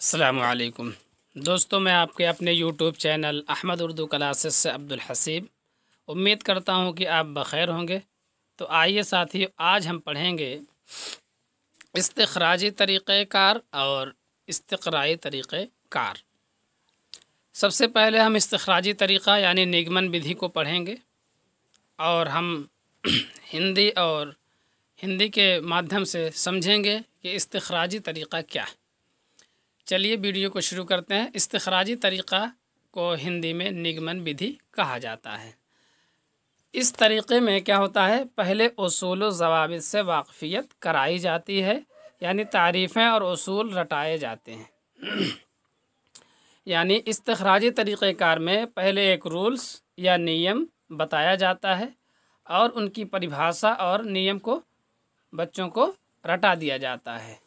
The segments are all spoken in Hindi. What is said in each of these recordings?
अस्सलामु अलैकुम दोस्तों, मैं आपके अपने YouTube channel Ahmad Urdu classes से अब्दुल हसीब उम्मीद करता हूं कि आप बख़ैर होंगे। तो आइए साथियों, आज हम पढ़ेंगे इस्तिखराजी तरीक़ेकार और इस्तिक़राई तरीक़ेकार। सबसे पहले हम इस्तिखराजी तरीक़ा यानी निगमन विधि को पढ़ेंगे और हम हिंदी के माध्यम से समझेंगे कि इस्तिखराजी तरीक़ा क्या है। चलिए वीडियो को शुरू करते हैं। इस्तिखराजी तरीक़ा को हिंदी में निगमन विधि कहा जाता है। इस तरीक़े में क्या होता है, पहले उसूल व ज़वाबित से वाक़फ़ियत कराई जाती है, यानी तारीफ़ें और उसूल रटाए जाते हैं। यानी इस्तिखराजी तरीक़ेकार में पहले एक रूल्स या नियम बताया जाता है और उनकी परिभाषा और नियम को बच्चों को रटा दिया जाता है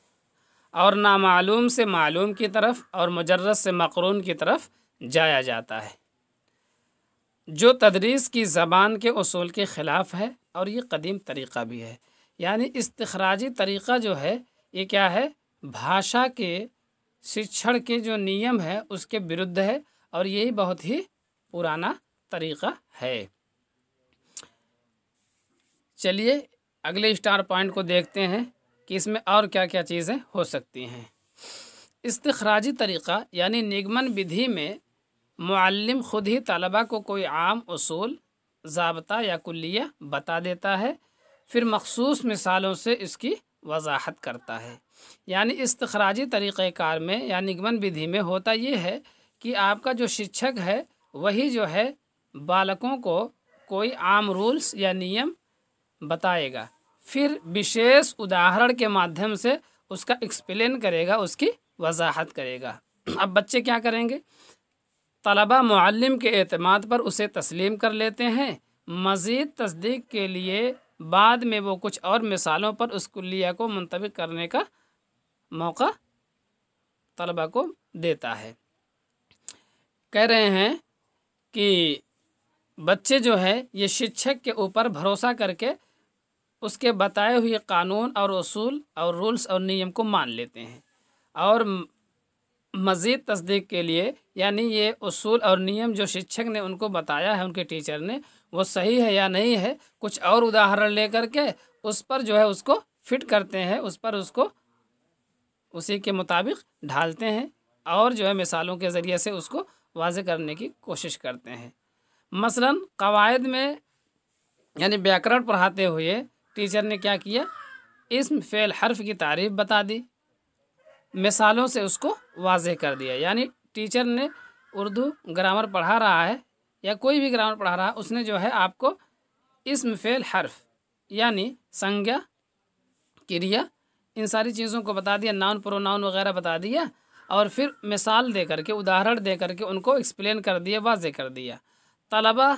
और नामालूम से मालूम की तरफ और मुजर्रद से मक़रून की तरफ जाया जाता है, जो तदरीस की ज़बान के उसूल के ख़िलाफ़ है और ये कदीम तरीक़ा भी है। यानी इस्तिखराजी तरीक़ा जो है ये क्या है, भाषा के शिक्षण के जो नियम है उसके विरुद्ध है और यही बहुत ही पुराना तरीक़ा है। चलिए अगले स्टार पॉइंट को देखते हैं कि इसमें और क्या क्या चीज़ें हो सकती हैं। इस्तिखराजी तरीक़ा यानी निगमन विधि में मुअल्लिम ख़ुद ही तलबा को कोई आम उसूल, ज़ाब्ता या कुल्लिया बता देता है, फिर मख़सूस मिसालों से इसकी वज़ाहत करता है। यानी इस्तिखराजी तरीक़ेकार में या निगमन विधि में होता ये है कि आपका जो शिक्षक है वही जो है बालकों को कोई आम रूल्स या नियम बताएगा, फिर विशेष उदाहरण के माध्यम से उसका एक्सप्लेन करेगा, उसकी वजाहत करेगा। अब बच्चे क्या करेंगे, तलबा मुअल्लिम के एतमाद पर उसे तस्लीम कर लेते हैं। मज़ीद तस्दीक के लिए बाद में वो कुछ और मिसालों पर उस कुल्लिया को मुंतबिक करने का मौका तलबा को देता है। कह रहे हैं कि बच्चे जो है ये शिक्षक के ऊपर भरोसा करके उसके बताए हुए कानून और उसूल और रूल्स और नियम को मान लेते हैं और मज़ीद तस्दीक के लिए, यानी ये उसूल और नियम जो शिक्षक ने उनको बताया है, उनके टीचर ने, वो सही है या नहीं है, कुछ और उदाहरण लेकर के उस पर जो है उसको फिट करते हैं, उस पर उसको उसी के मुताबिक ढालते हैं और जो है मिसालों के ज़रिए से उसको वाज़े करने की कोशिश करते हैं। मसलन क़वायद में यानी व्याकरण पढ़ाते हुए टीचर ने क्या किया, इस्म फ़ेल हर्फ की तारीफ़ बता दी, मिसालों से उसको वाज़ेह कर दिया। यानी टीचर ने उर्दू ग्रामर पढ़ा रहा है या कोई भी ग्रामर पढ़ा रहा है, उसने जो है आपको इस्म फ़ेल हर्फ यानी संज्ञा, क्रिया, इन सारी चीज़ों को बता दिया, नाउन प्रोनाउन वगैरह बता दिया और फिर मिसाल दे करके, उदाहरण दे करके उनको एक्सप्लेन कर दिया, वाज़ेह कर दिया। तलबा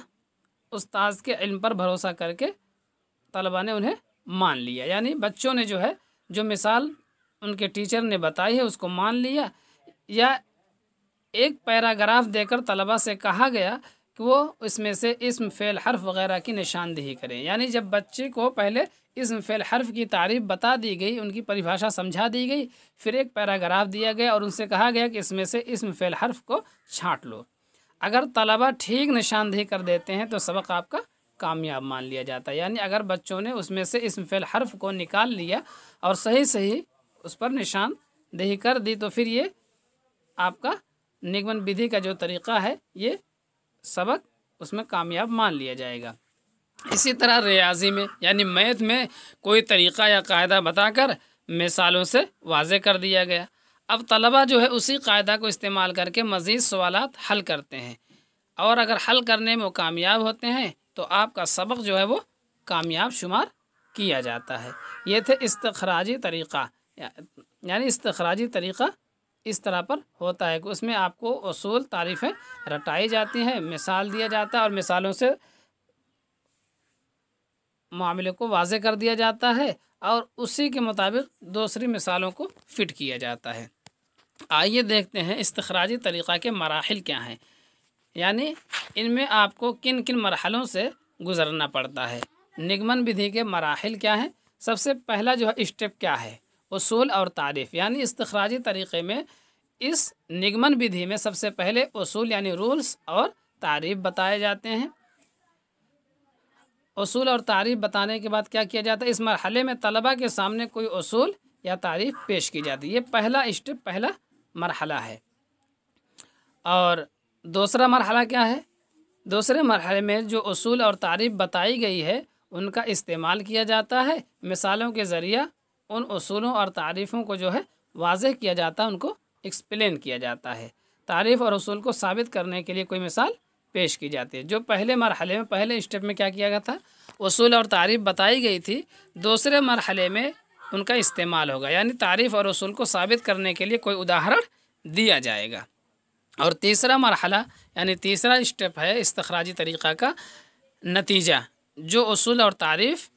उस्ताद के इल्म पर भरोसा करके तलबा ने उन्हें मान लिया, यानी बच्चों ने जो है जो मिसाल उनके टीचर ने बताई है उसको मान लिया। या एक पैराग्राफ देकर तलबा से कहा गया कि वो इसमें से इस्म फ़ेल हर्फ वगैरह की निशानदेही करें। यानी जब बच्चे को पहले इस्म फ़ेल हर्फ की तारीफ़ बता दी गई, उनकी परिभाषा समझा दी गई, फिर एक पैराग्राफ दिया गया और उनसे कहा गया कि इसमें से इस्म फ़ेल हर्फ को छाँट लो। अगर तलबा ठीक निशानदेही कर देते हैं तो सबक आपका कामयाब मान लिया जाता है। यानी अगर बच्चों ने उसमें से इस्म फ़ेल हर्फ को निकाल लिया और सही सही उस पर निशानदेही कर दी तो फिर ये आपका निगमन विधि का जो तरीक़ा है ये सबक उसमें कामयाब मान लिया जाएगा। इसी तरह रियाजी में यानी मैथ में कोई तरीक़ा या कायदा बताकर मिसालों से वाज़ेह कर दिया गया। अब तलबा जो है उसी कायदा को इस्तेमाल करके मज़ीद सवालात हल करते हैं और अगर हल करने में वो कामयाब होते हैं तो आपका सबक जो है वो कामयाब शुमार किया जाता है। ये थे इस्तिखराजी तरीक़ा, यानी इस्तिखराजी तरीक़ा इस तरह पर होता है कि उसमें आपको उसूल, तारीफ़ें रटाई जाती हैं, मिसाल दिया जाता है और मिसालों से मामले को वाज़ेह कर दिया जाता है और उसी के मुताबिक दूसरी मिसालों को फिट किया जाता है। आइए देखते हैं इस्तिखराजी तरीक़ा के मराहिल क्या हैं, यानी इनमें आपको किन किन मरहलों से गुज़रना पड़ता है। निगमन विधि के मराहिल क्या हैं। सबसे पहला जो है स्टेप क्या है, उसूल और तारीफ़। यानी इस्तिखराजी तरीक़े में इस निगमन विधि में सबसे पहले उसूल यानी रूल्स और तारीफ बताए जाते हैं। उसूल और तारीफ बताने के बाद क्या किया जाता है, इस मरहले में तलबा के सामने कोई उसूल या तारीफ पेश की जाती है। ये पहला स्टेप, पहला मरहला है। और दूसरा मरहला क्या है, दूसरे मरहले में जो उसूल और तारीफ बताई गई है उनका इस्तेमाल किया जाता है। मिसालों के ज़रिया उन उसूलों और तारीफ़ों को जो है वाज़ेह किया जाता है, उनको एक्सप्लेन किया जाता है। तारीफ़ और उसूल को साबित करने के लिए कोई मिसाल पेश की जाती है। जो पहले मरहले में, पहले स्टेप में क्या किया गया था, उसूल और तारीफ़ बताई गई थी। दूसरे मरहले में उनका इस्तेमाल होगा, यानी तारीफ़ और उसूल को साबित करने के लिए कोई उदाहरण दिया जाएगा। और तीसरा मरहला यानी तीसरा स्टेप है इस्तिखराजी तरीक़ा का नतीजा। जो उसूल और तारीफ़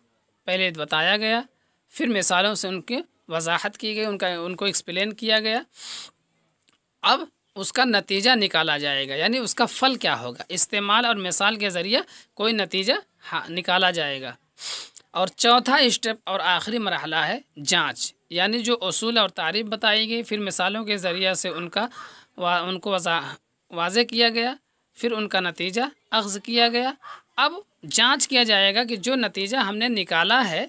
पहले बताया गया, फिर मिसालों से उनकी वजाहत की गई, उनको एक्सप्लेन किया गया, अब उसका नतीजा निकाला जाएगा, यानी उसका फल क्या होगा। इस्तेमाल और मिसाल के ज़रिए कोई नतीजा निकाला जाएगा। और चौथा स्टेप और आखिरी मरहला है जांच, यानी जो उसूल और तारीफ़ बताई गई, फिर मिसालों के ज़रिए से उनको वाज़ेह किया गया, फिर उनका नतीजा अख़ज़ किया गया। अब जांच किया जाएगा कि जो नतीजा हमने निकाला है,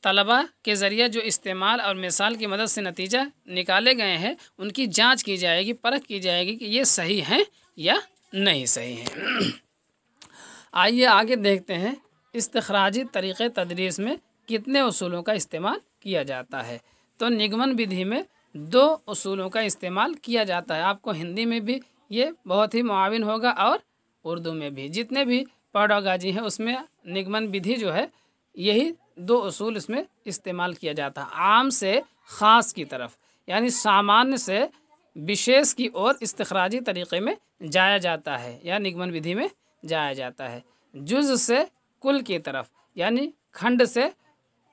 तलबा के ज़रिए जो इस्तेमाल और मिसाल की मदद से नतीजा निकाले गए हैं, उनकी जांच की जाएगी, परख की जाएगी कि ये सही हैं या नहीं सही हैं। आइए आगे देखते हैं इस्तिखराजी तरीक़े तदरीस में कितने उसूलों का इस्तेमाल किया जाता है। तो निगमन विधि में 2 उसूलों का इस्तेमाल किया जाता है। आपको हिंदी में भी ये बहुत ही मुआविन होगा और उर्दू में भी। जितने भी पेडागॉजी हैं उसमें निगमन विधि जो है, यही 2 उसूल इसमें इस्तेमाल किया जाता है। आम से ख़ास की तरफ, यानी सामान्य से विशेष की ओर इस्तिखराजी तरीक़े में जाया जाता है या निगमन विधि में जाया जाता है। जुज़ से कुल की तरफ, यानी खंड से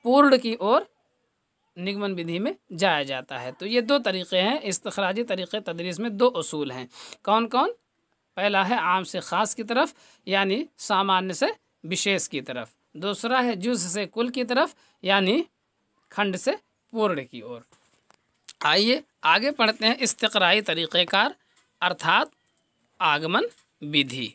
पूर्ण की ओर निगमन विधि में जाया जाता है। तो ये 2 तरीक़े हैं इस्तिखराजी तरीक़े तदरीस में। 2 उसूल हैं, कौन कौन? पहला है आम से ख़ास की तरफ, यानी सामान्य से विशेष की तरफ। दूसरा है जुज़ से कुल की तरफ, यानी खंड से पूर्ण की ओर। आइए आगे पढ़ते हैं इस्तिक़राई तरीक़ेकार अर्थात आगमन विधि।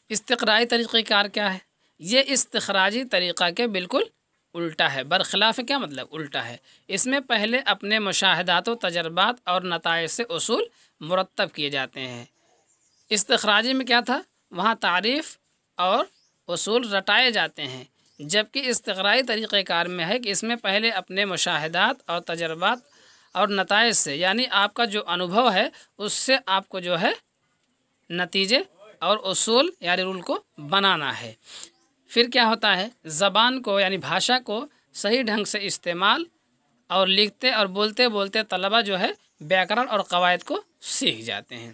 इस्तिक़राई तरीक़ेकार क्या है? ये इस्तिखराजी तरीक़ा के बिल्कुल उल्टा है। बरखिलाफ़ क्या मतलब? उल्टा है। इसमें पहले अपने मुशाहदात व तजर्बात और नताइज से उसूल मुरत्तब किए जाते हैं। इस्तिखराजी में क्या था, वहाँ तारीफ़ और उसूल रटाए जाते हैं, जबकि इस्तिक़राई तरीक़ेकार में है कि इसमें पहले अपने मुशाहदात और तजर्बात और नताइज से, यानी आपका जो अनुभव है उससे आपको जो है नतीजे और उसूल यानी रूल को बनाना है। फिर क्या होता है, ज़बान को यानी भाषा को सही ढंग से इस्तेमाल और लिखते और बोलते बोलते तलबा जो है व्याकरण और क़वायद को सीख जाते हैं।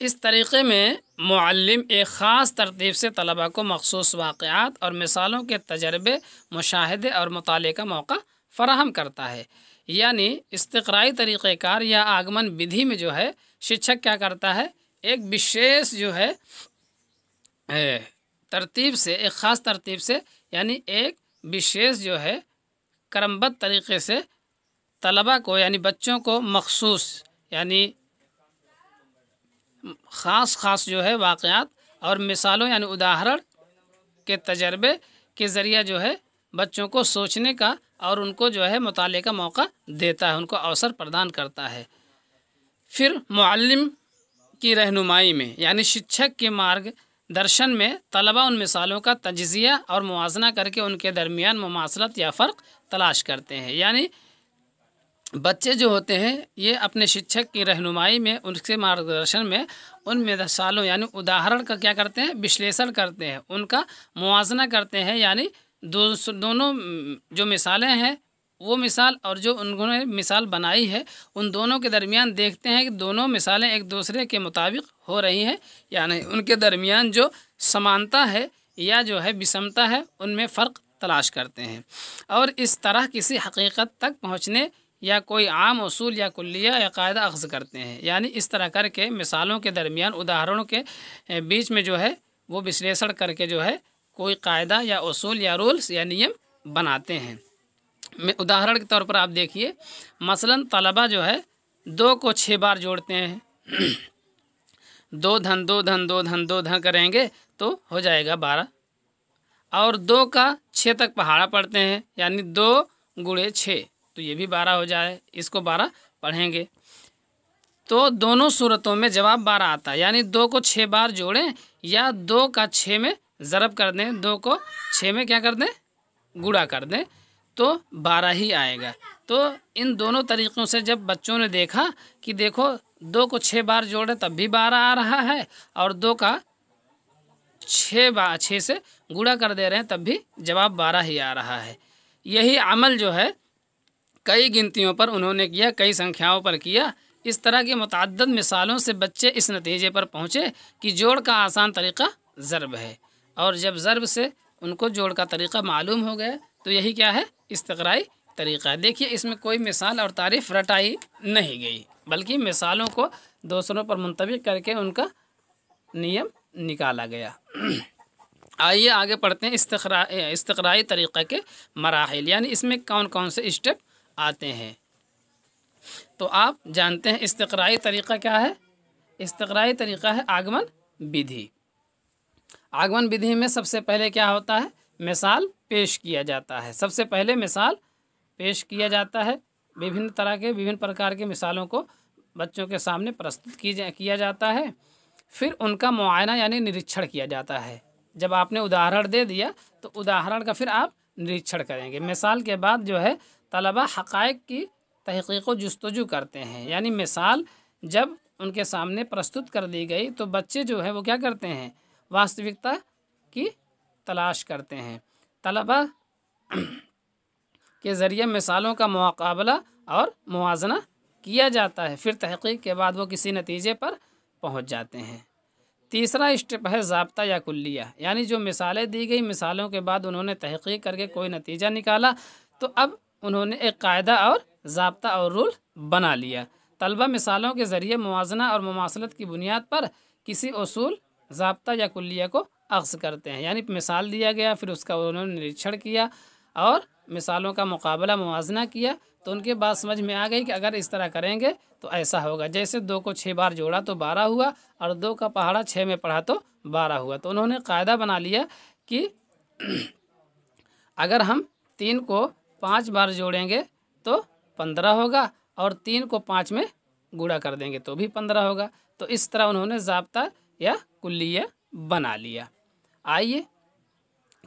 इस तरीक़े में मुअल्लिम एक ख़ास तरतीब से तलबा को मख़सूस वाक़यात और मिसालों के तजर्बे, मुशाहिदे और मुताले का मौका फ़राहम करता है। यानी इस्तिक़राई तरीक़ेकार या आगमन विधि में जो है शिक्षक क्या करता है, एक विशेष जो है तरतीब से, एक ख़ास तरतीब से, यानी एक विशेष जो है क्रमबद्ध तरीक़े से तलबा को यानी बच्चों को मख़सूस यानी ख़ास जो है वाक़यात और मिसालों यानी उदाहरण के तजर्बे के ज़रिए जो है बच्चों को सोचने का और उनको जो है मुताले का मौका देता है, उनको अवसर प्रदान करता है। फिर मुअल्लिम की रहनुमाई में यानी शिक्षक के मार्गदर्शन में तलबा उन मिसालों का तज्ज़िया और मुवाज़ना करके उनके दरमियान मुमासलत या फ़र्क तलाश करते हैं। यानी बच्चे जो होते हैं ये अपने शिक्षक की रहनुमाई में, उनके मार्गदर्शन में उन मिसालों यानी उदाहरण का क्या करते हैं, विश्लेषण करते हैं, उनका मुवाज़ना करते हैं। यानी दोनों जो मिसालें हैं वो मिसाल और जो उन्होंने मिसाल बनाई है उन दोनों के दरमियान देखते हैं कि दोनों मिसालें एक दूसरे के मुताबिक हो रही हैं या नहीं, उनके दरमियान जो समानता है या जो है विषमता है उनमें फ़र्क तलाश करते हैं। और इस तरह किसी हकीकत तक पहुँचने या कोई आम उसूल या कुल्लिया या कायदा अख़ज़ करते हैं। यानी इस तरह करके मिसालों के दरमियान उदाहरणों के बीच में जो है वो विश्लेषण करके जो है कोई कायदा या उसूल या रूल्स या नियम बनाते हैं। में उदाहरण के तौर पर आप देखिए, मसलन तलबा जो है 2 को 6 बार जोड़ते हैं। 2 धन 2 धन 2 धन 2 धन करेंगे तो हो जाएगा 12, और 2 का 6 तक पहाड़ा पढ़ते हैं, यानी 2 गुणे 6, तो ये भी 12 हो जाए। इसको 12 पढ़ेंगे तो दोनों सूरतों में जवाब 12 आता है। यानी 2 को 6 बार जोड़ें या 2 का 6 में ज़रब कर दें, 2 को 6 में क्या कर दें, गुणा कर दें, तो 12 ही आएगा। तो इन दोनों तरीक़ों से जब बच्चों ने देखा कि देखो 2 को 6 बार जोड़े तब भी 12 आ रहा है, और 2 का 6 से गुणा कर दे रहे हैं तब भी जवाब 12 ही आ रहा है। यही अमल जो है कई गिनतियों पर उन्होंने किया, कई संख्याओं पर किया। इस तरह की मुतअद्दिद मिसालों से बच्चे इस नतीजे पर पहुँचे कि जोड़ का आसान तरीक़ा ज़रब है, और जब ज़रब से उनको जोड़ का तरीक़ा मालूम हो गया तो यही क्या है, इस्तिक़राई तरीक़ा है। देखिए इसमें कोई मिसाल और तारीफ़ रटाई नहीं गई, बल्कि मिसालों को दूसरों पर मुंतबिक करके उनका नियम निकाला गया। आइए आगे पढ़ते हैं इस्तिक़राई तरीक़ा के मराहिल, यानी इसमें कौन कौन से स्टेप आते हैं। तो आप जानते हैं इस्तिक़राई तरीक़ा क्या है। इस्तिक़राई तरीक़ा है आगमन विधि। आगमन विधि में सबसे पहले क्या होता है, मिसाल पेश किया जाता है। सबसे पहले मिसाल पेश किया जाता है, विभिन्न प्रकार के मिसालों को बच्चों के सामने प्रस्तुत किया जाता है। फिर उनका मुआयना यानी निरीक्षण किया जाता है। जब आपने उदाहरण दे दिया तो उदाहरण का फिर आप निरीक्षण करेंगे। मिसाल के बाद जो है तलबा हक़ाइक़ की तहक़ीक़ व जुस्तजू करते हैं, यानी मिसाल जब उनके सामने प्रस्तुत कर दी गई तो बच्चे जो है वो क्या करते हैं, वास्तविकता की तलाश करते हैं। तलबा के ज़रिए मिसालों का मुकाबला और मुवाज़ना किया जाता है, फिर तहक़ीक़ के बाद वो किसी नतीजे पर पहुंच जाते हैं। तीसरा स्टेप है ज़ाब्ता या कुल्लिया, यानी जो मिसालें दी गई, मिसालों के बाद उन्होंने तहक़ीक़ करके कोई नतीजा निकाला, तो अब उन्होंने एक कायदा और ज़ाब्ता और रूल बना लिया। तलबा मिसालों के ज़रिए मुवाज़ना और मुमासलत की बुनियाद पर किसी उसूल, ज़ाब्ता या कुल्लिया को अख्ज़ करते हैं। यानी मिसाल दिया गया, फिर उसका उन्होंने निरीक्षण किया और मिसालों का मुकाबला मुवाज़ना किया, तो उनके बात समझ में आ गई कि अगर इस तरह करेंगे तो ऐसा होगा। जैसे 2 को 6 बार जोड़ा तो 12 हुआ, और 2 का पहाड़ा 6 में पढ़ा तो 12 हुआ। तो उन्होंने कायदा बना लिया कि अगर हम 3 को 5 बार जोड़ेंगे तो 15 होगा, और 3 को 5 में गुणा कर देंगे तो भी 15 होगा। तो इस तरह उन्होंने ज़ाब्ता या कुल्लिया बना लिया। आइए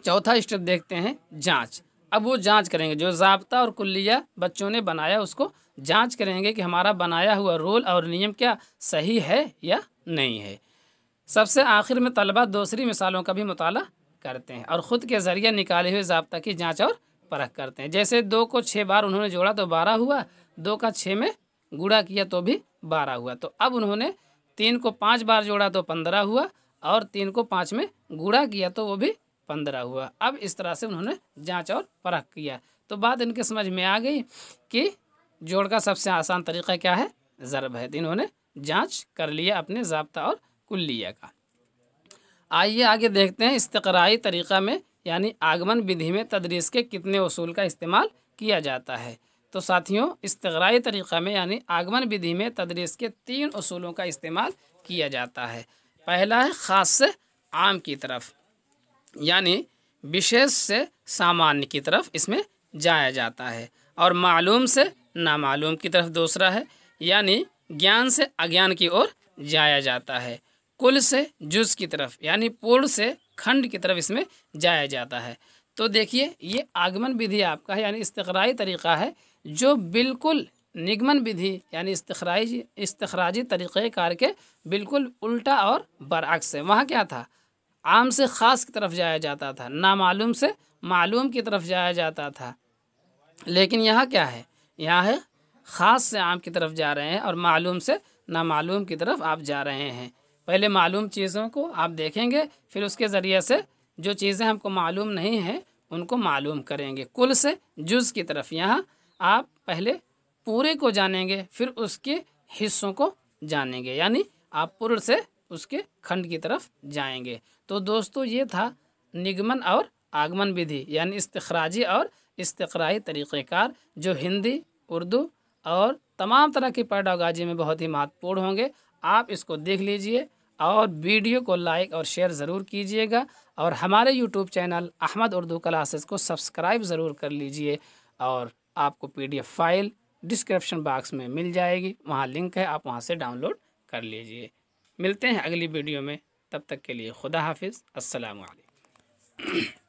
चौथा स्टेप देखते हैं, जांच। अब वो जांच करेंगे, जो ज़ाब्ता और कुल्लिया बच्चों ने बनाया उसको जांच करेंगे कि हमारा बनाया हुआ रोल और नियम क्या सही है या नहीं है। सबसे आखिर में तलबा दूसरी मिसालों का भी मुताला करते हैं और ख़ुद के ज़रिए निकाले हुए ज़ाब्ता की जांच और परख करते हैं। जैसे 2 को 6 बार उन्होंने जोड़ा तो 12 हुआ, 2 का 6 में गुणा किया तो भी 12 हुआ। तो अब उन्होंने 3 को 5 बार जोड़ा तो 15 हुआ, और 3 को 5 में गुणा किया तो वो भी 15 हुआ। अब इस तरह से उन्होंने जांच और परख किया, तो बात इनके समझ में आ गई कि जोड़ का सबसे आसान तरीक़ा क्या है, ज़रब है। इन्होंने जांच कर लिया अपने ज़ाब्ता और कुल्लिया का। आइए आगे देखते हैं इस्तिक़राई तरीक़ा में यानी आगमन विधि में तदरीस के कितने उसूल का इस्तेमाल किया जाता है। तो साथियों, इस्तिक़राई तरीक़ा में यानी आगमन विधि में तदरीस के 3 उसूलों का इस्तेमाल किया जाता है। पहला है ख़ास से आम की तरफ, यानी विशेष से सामान्य की तरफ इसमें जाया जाता है, और मालूम से नामालूम की तरफ दूसरा है, यानी ज्ञान से अज्ञान की ओर जाया जाता है। कुल से जुज़ की तरफ यानी पूर्ण से खंड की तरफ इसमें जाया जाता है। तो देखिए ये आगमन विधि आपका है, यानी इस्तिक़राई तरीक़ा है, जो बिल्कुल निगमन विधि यानी इस्तिख़राजी तरीक़ेकार के बिल्कुल उल्टा और बरअक्स है। वहाँ क्या था, आम से ख़ास की तरफ जाया जाता था, नामालूम से मालूम की तरफ जाया जाता था। लेकिन यहाँ क्या है, यहाँ है ख़ास से आम की तरफ जा रहे हैं और मालूम से नामालूम की तरफ आप जा रहे हैं। पहले मालूम चीज़ों को आप देखेंगे, फिर उसके ज़रिए से जो चीज़ें हमको मालूम नहीं हैं उनको मालूम करेंगे। कुल से जुज़ की तरफ, यहाँ आप पहले पूरे को जानेंगे फिर उसके हिस्सों को जानेंगे, यानी आप पूर्ण से उसके खंड की तरफ जाएंगे। तो दोस्तों ये था निगमन और आगमन विधि यानी इस्तिख़राजी और इस्तिक़राई तरीक़ेकार जो हिंदी, उर्दू और तमाम तरह की पैडागॉजी में बहुत ही महत्वपूर्ण होंगे। आप इसको देख लीजिए और वीडियो को लाइक और शेयर ज़रूर कीजिएगा और हमारे YouTube channel Ahmad Urdu classes को सब्सक्राइब ज़रूर कर लीजिए। और आपको PDF फाइल डिस्क्रिप्शन बॉक्स में मिल जाएगी, वहाँ लिंक है, आप वहाँ से डाउनलोड कर लीजिए। मिलते हैं अगली वीडियो में, तब तक के लिए खुदा हाफिज़, अस्सलामु अलैकुम।